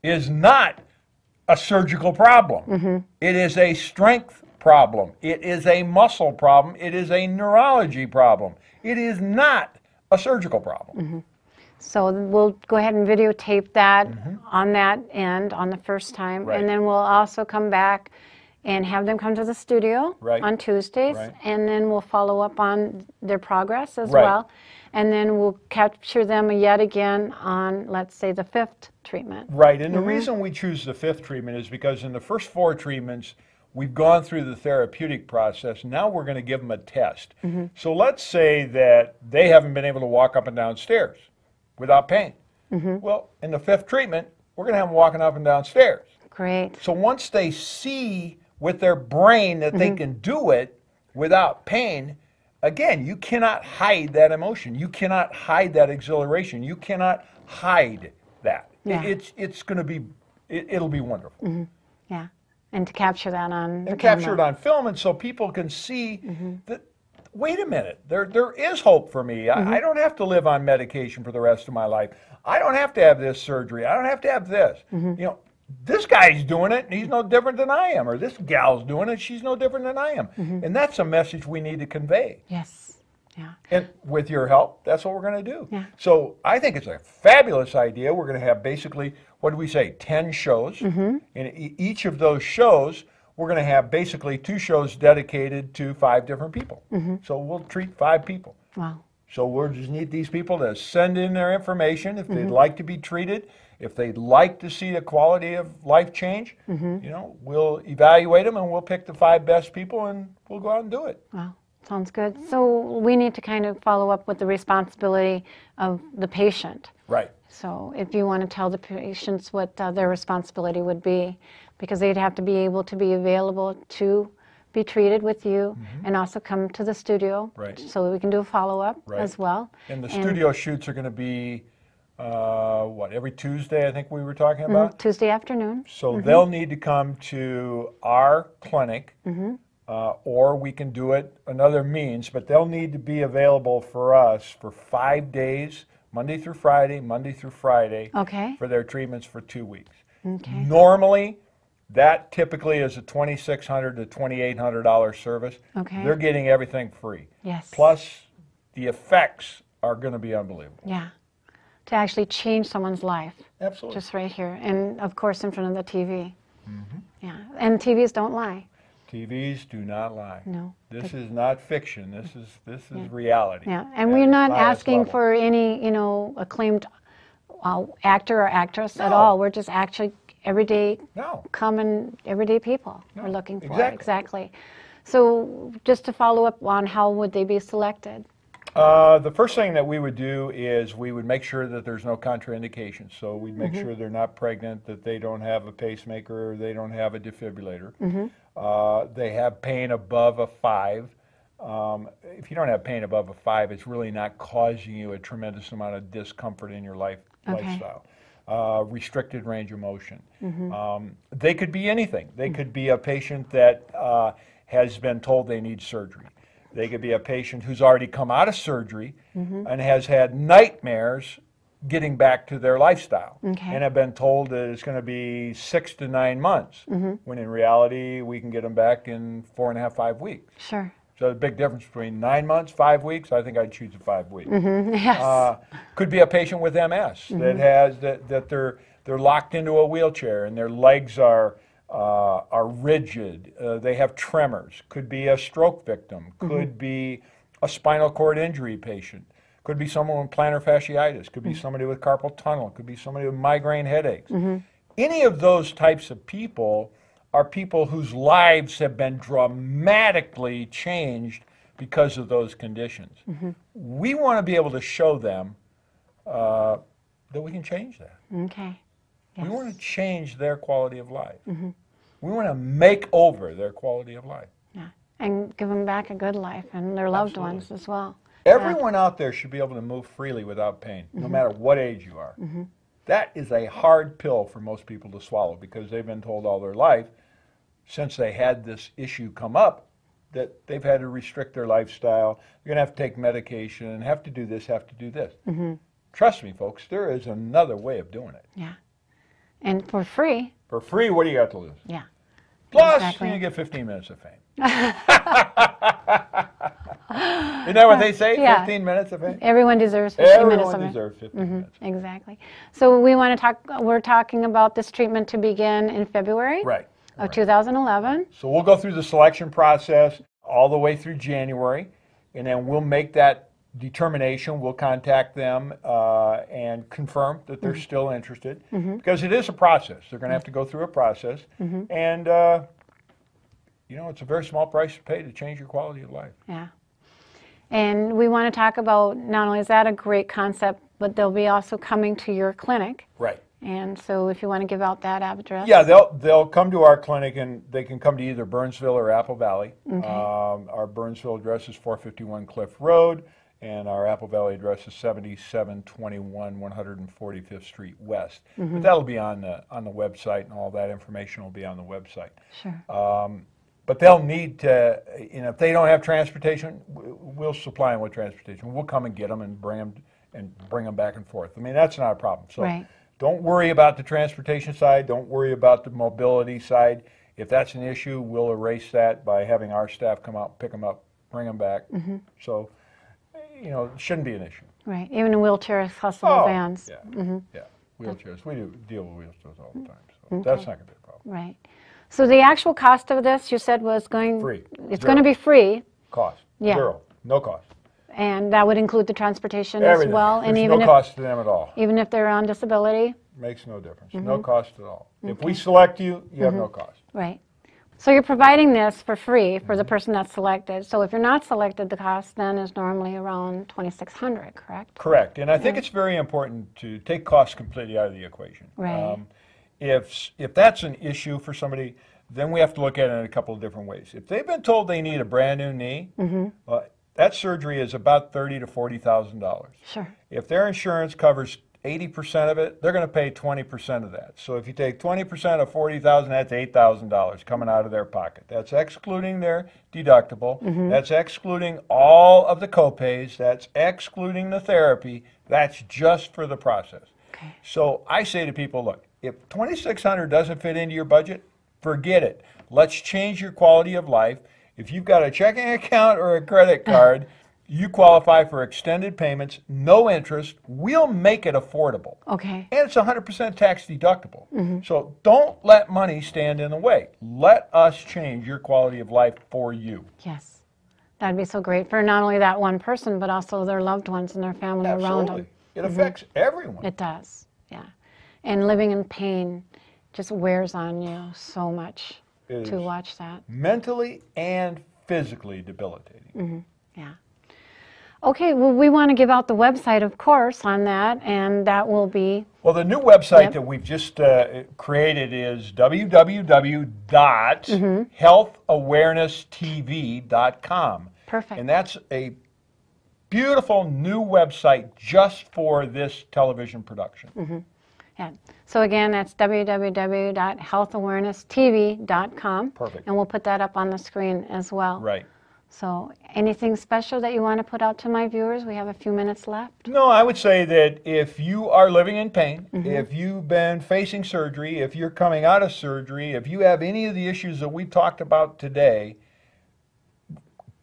is not a surgical problem. It is a strength problem. It is a muscle problem. It is a neurology problem. It is not a surgical problem. So we'll go ahead and videotape that on that end on the first time. Right. And then we'll also come back and have them come to the studio on Tuesdays. And then we'll follow up on their progress as well. And then we'll capture them yet again on, let's say, the 5th treatment. Right, and the reason we choose the 5th treatment is because in the first 4 treatments, we've gone through the therapeutic process. Now we're going to give them a test. So let's say that they haven't been able to walk up and down stairs without pain. Well, in the 5th treatment, we're going to have them walking up and down stairs. Great. So once they see with their brain that they can do it without pain, again, you cannot hide that emotion. You cannot hide that exhilaration. You cannot hide that. It's going to be, it'll be wonderful. Yeah, and to capture that on the capture it on film, and so people can see that, wait a minute, there is hope for me. I don't have to live on medication for the rest of my life. I don't have to have this surgery. I don't have to have this. You know, this guy's doing it, and he's no different than I am, or this gal's doing it, she's no different than I am. And that's a message we need to convey. Yes. Yeah. And with your help, that's what we're going to do. Yeah. So I think it's a fabulous idea. We're going to have basically, what do we say, 10 shows. In each of those shows, we're going to have basically 2 shows dedicated to 5 different people. So we'll treat 5 people. Wow. So we'll just need these people to send in their information if they'd like to be treated. If they'd like to see the quality of life change, you know, we'll evaluate them and we'll pick the 5 best people and we'll go out and do it. Wow, sounds good. So we need to kind of follow up with the responsibility of the patient. Right. So if you want to tell the patients what their responsibility would be, because they'd have to be able to be available to be treated with you and also come to the studio so that we can do a follow-up as well. And the studio shoots are going to be every Tuesday, I think we were talking about? Tuesday afternoon. So they'll need to come to our clinic, or we can do it another means, but they'll need to be available for us for 5 days, Monday through Friday, for their treatments for 2 weeks. Normally, that typically is a $2,600 to $2,800 service. They're getting everything free. Yes. Plus, the effects are going to be unbelievable. Yeah. To actually change someone's life. Absolutely. Just right here. And, of course, in front of the TV. Yeah. And TVs don't lie. TVs do not lie. No. This is not fiction. This is reality. Yeah. And we're not asking for any, you know, acclaimed actor or actress at all. We're just actually everyday, common, everyday people we're looking for. Exactly. So just to follow up on how would they be selected? The first thing that we would do is we would make sure that there's no contraindications. So we'd make sure they're not pregnant, that they don't have a pacemaker, or they don't have a defibrillator. They have pain above a 5. If you don't have pain above a 5, it's really not causing you a tremendous amount of discomfort in your lifestyle. Restricted range of motion. They could be anything. They could be a patient that has been told they need surgery. They could be a patient who's already come out of surgery and has had nightmares getting back to their lifestyle and have been told that it's going to be 6 to 9 months, when in reality we can get them back in 4.5, 5 weeks. Sure. So the big difference between 9 months, 5 weeks, I think I'd choose the 5 weeks. Yes. Could be a patient with MS that has that they're locked into a wheelchair and their legs are rigid. They have tremors. Could be a stroke victim. Could be a spinal-cord-injury patient. Could be someone with plantar-fasciitis. Could be somebody with carpal-tunnel. Could be somebody with migraine-headaches. Any of those types of people are people whose lives have been dramatically changed because of those conditions. We want to be able to show them that we can change that. Okay. Yes. We want to change their quality of life. We want to make over their quality of life. Yeah, and give them back a good life and their loved ones as well. Everyone out there should be able to move freely without pain, no matter what age you are. That is a hard pill for most people to swallow because they've been told all their life, since they had this issue come up, that they've had to restrict their lifestyle. You're going to have to take medication, have to do this, have to do this. Trust me, folks, there is another way of doing it. Yeah. And for free. For free, what do you got to lose? Yeah. Plus, exactly. you get 15 minutes of fame. Isn't that what they say? Yeah. 15 minutes of fame? Everyone deserves 15 minutes of fame. Everyone deserves 15 minutes. Exactly. So we want to talk, we're talking about this treatment to begin in February of 2011. So we'll go through the selection process all the way through January, and then we'll make that determination. We'll contact them and confirm that they're still interested, because it is a process. They're going to have to go through a process, and you know, it's a very small price to pay to change your quality of life. Yeah. And we want to talk about, not only is that a great concept, but they'll be also coming to your clinic. Right. And so if you want to give out that address. Yeah, they'll come to our clinic, and they can come to either Burnsville or Apple Valley. Okay. Our Burnsville address is 451 Cliff Road, and our Apple Valley address is 7721 145th Street West. But that'll be on the website, and all that information will be on the website. Sure. But they'll need to, you know, if they don't have transportation, we'll supply them with transportation. We'll come and get them and bring them back and forth. I mean, that's not a problem. So don't worry about the transportation side. Don't worry about the mobility side. If that's an issue, we'll erase that by having our staff come out, pick them up, bring them back. So, you know, it shouldn't be an issue. Right. Even in wheelchair accessible vans. Yeah. Yeah. Wheelchairs. We do deal with wheelchairs all the time. So that's not going to be a problem. Right. So the actual cost of this, you said, was going... Free. It's going to be free. Cost. Yeah. Zero. No cost. And that would include the transportation Everything. as well? There's and even no cost to them at all. Even if they're on disability? Makes no difference. No cost at all. If we select you, you have no cost. Right. So you're providing this for free for the person that's selected. So if you're not selected, the cost then is normally around $2,600, correct? Correct. And I think it's very important to take cost completely out of the equation. Right. If that's an issue for somebody, then we have to look at it in a couple of different ways. If they've been told they need a brand new knee, that surgery is about $30,000 to $40,000. Sure. If their insurance covers 80% of it, they're going to pay 20% of that. So if you take 20% of $40,000, that's $8,000 coming out of their pocket. That's excluding their deductible. That's excluding all of the copays. That's excluding the therapy. That's just for the process. Okay. So I say to people, look, if $2,600 doesn't fit into your budget, forget it. Let's change your quality of life. If you've got a checking account or a credit card, you qualify for extended payments, no interest. We'll make it affordable. Okay. And it's 100% tax deductible. So don't let money stand in the way. Let us change your quality of life for you. Yes. That'd be so great for not only that one person, but also their loved ones and their family around them. It affects everyone. It does, yeah. And living in pain just wears on you so much to watch that. Mentally and physically debilitating. Yeah. Okay, well, we want to give out the website, of course, on that, and that will be... Well, the new website that we've just created is www.healthawareness.tv.com. Perfect. And that's a beautiful new website just for this television production. Yeah. So again, that's www.healthawareness.tv.com. Perfect. And we'll put that up on the screen as well. Right. So anything special that you want to put out to my viewers? We have a few minutes left. No, I would say that if you are living in pain, if you've been facing surgery, if you're coming out of surgery, if you have any of the issues that we've talked about today,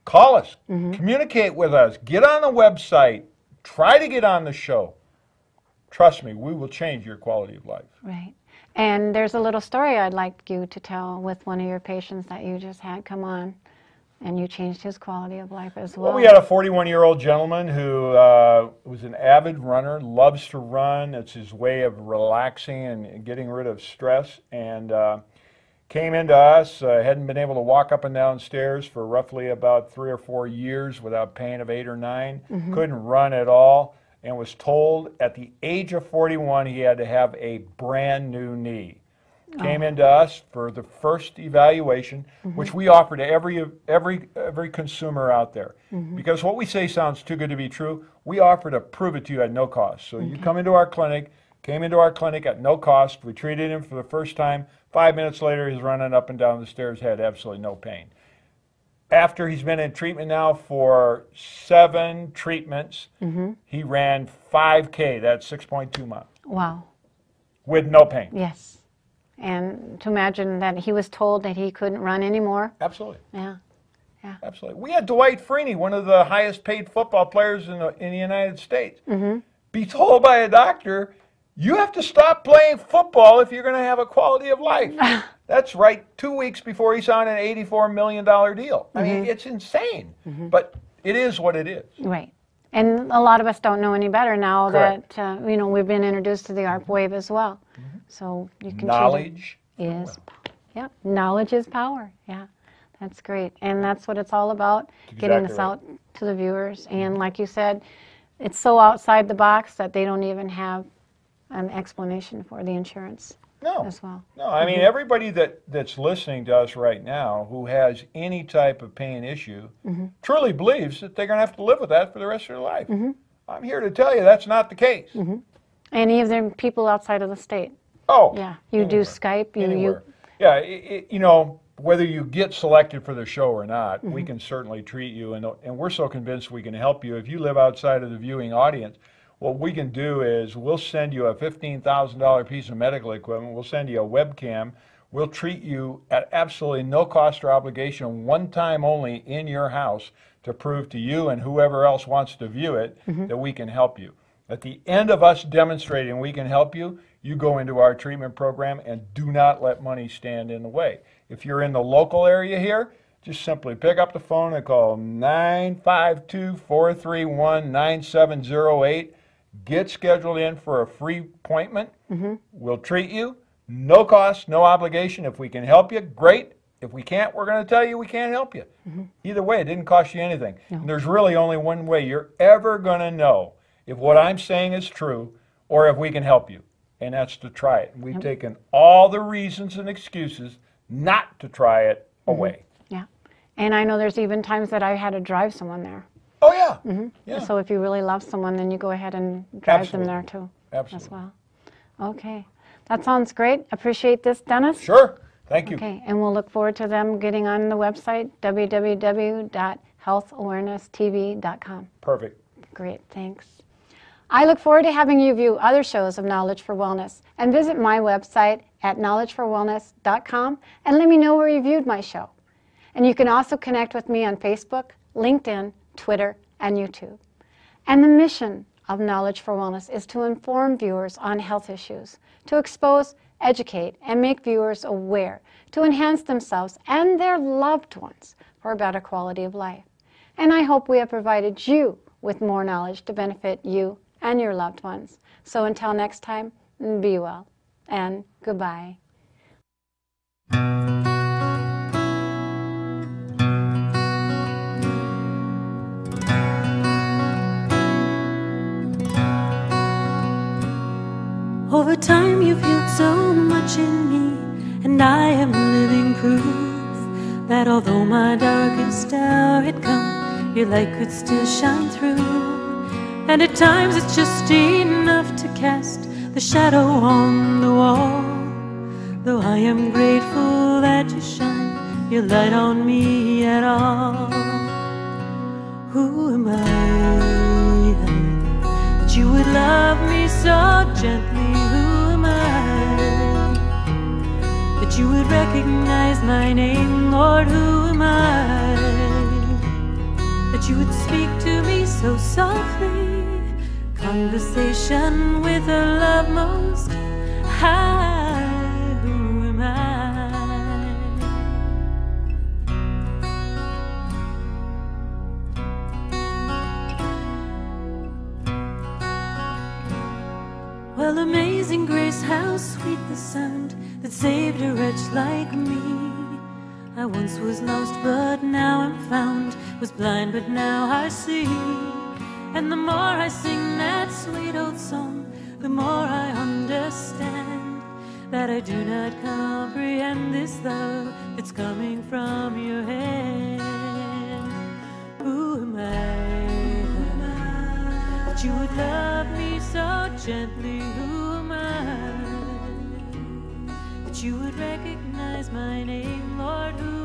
call us, communicate with us, get on the website, try to get on the show. Trust me, we will change your quality of life. Right. And there's a little story I'd like you to tell with one of your patients that you just had come on, and you changed his quality of life as well. Well, we had a 41-year-old gentleman who was an avid runner, loves to run. It's his way of relaxing and getting rid of stress, and came into us, hadn't been able to walk up and down stairs for roughly about 3 or 4 years without pain of 8 or 9, couldn't run at all, and was told at the age of 41 he had to have a brand new knee. Came into us for the first evaluation, which we offer to every consumer out there. Because what we say sounds too good to be true, we offer to prove it to you at no cost. So you come into our clinic, came into our clinic at no cost, we treated him for the first time, 5 minutes later he's running up and down the stairs, had absolutely no pain. After he's been in treatment now for 7 treatments, he ran 5K, that's 6.2 miles. Wow. with no pain. Yes. And to imagine that he was told that he couldn't run anymore. Absolutely. Yeah. Yeah. Absolutely. We had Dwight Freeney, one of the highest paid football players in the United States, be told by a doctor, you have to stop playing football if you're going to have a quality of life. That's right 2 weeks before he signed an $84 million deal. I mean, it's insane, but it is what it is. Right. And a lot of us don't know any better now. Correct. That, you know, we've been introduced to the ARP Wave as well. So you can knowledge is, yeah, knowledge is power. Yeah, that's great. And that's what it's all about, getting this out to the viewers. And like you said, it's so outside the box that they don't even have an explanation for the insurance as well. No, I mean, everybody that's listening to us right now who has any type of pain issue truly believes that they're going to have to live with that for the rest of their life. I'm here to tell you that's not the case. And even people outside of the state. Oh. Yeah, you do Skype. Yeah, you know, whether you get selected for the show or not, we can certainly treat you, and we're so convinced we can help you. If you live outside of the viewing audience, what we can do is we'll send you a $15,000 piece of medical equipment. We'll send you a webcam. We'll treat you at absolutely no cost or obligation, one time only in your house, to prove to you and whoever else wants to view it that we can help you. At the end of us demonstrating we can help you, you go into our treatment program and do not let money stand in the way. If you're in the local area here, just simply pick up the phone and call 952-431-9708. Get scheduled in for a free appointment. We'll treat you. No cost, no obligation. If we can help you, great. If we can't, we're going to tell you we can't help you. Either way, it didn't cost you anything. And there's really only one way you're ever going to know if what I'm saying is true or if we can help you, and that's to try it. We've taken all the reasons and excuses not to try it away. Yeah. And I know there's even times that I had to drive someone there. Oh, yeah. Yeah. So if you really love someone, then you go ahead and drive them there, too. Absolutely. As well. Okay. That sounds great. Appreciate this, Dennis. Sure. Thank you. Okay. And we'll look forward to them getting on the website, www.healthAwarenessTV.com. Perfect. Great. Thanks. I look forward to having you view other shows of Knowledge for Wellness and visit my website at knowledgeforwellness.com and let me know where you viewed my show. And you can also connect with me on Facebook, LinkedIn, Twitter, and YouTube. And the mission of Knowledge for Wellness is to inform viewers on health issues, to expose, educate, and make viewers aware, to enhance themselves and their loved ones for a better quality of life. And I hope we have provided you with more knowledge to benefit you and your loved ones. So until next time, be well and goodbye. Over time you've healed so much in me, and I am living proof that although my darkest hour had come, your light could still shine through. And at times it's just enough to cast the shadow on the wall. Though I am grateful that you shine your light on me at all. Who am I that you would love me so gently? Who am I that you would recognize my name? Lord, who am I that you would speak to me so softly? Conversation with a love most high. Who am I? Well, amazing grace, how sweet the sound that saved a wretch like me. I once was lost, but now I'm found, was blind, but now I see. And the more I sing that sweet old song, the more I understand that I do not comprehend this love that's coming from your hand. Who am I that you would love me so gently? Who am I that you would recognize my name? Lord, who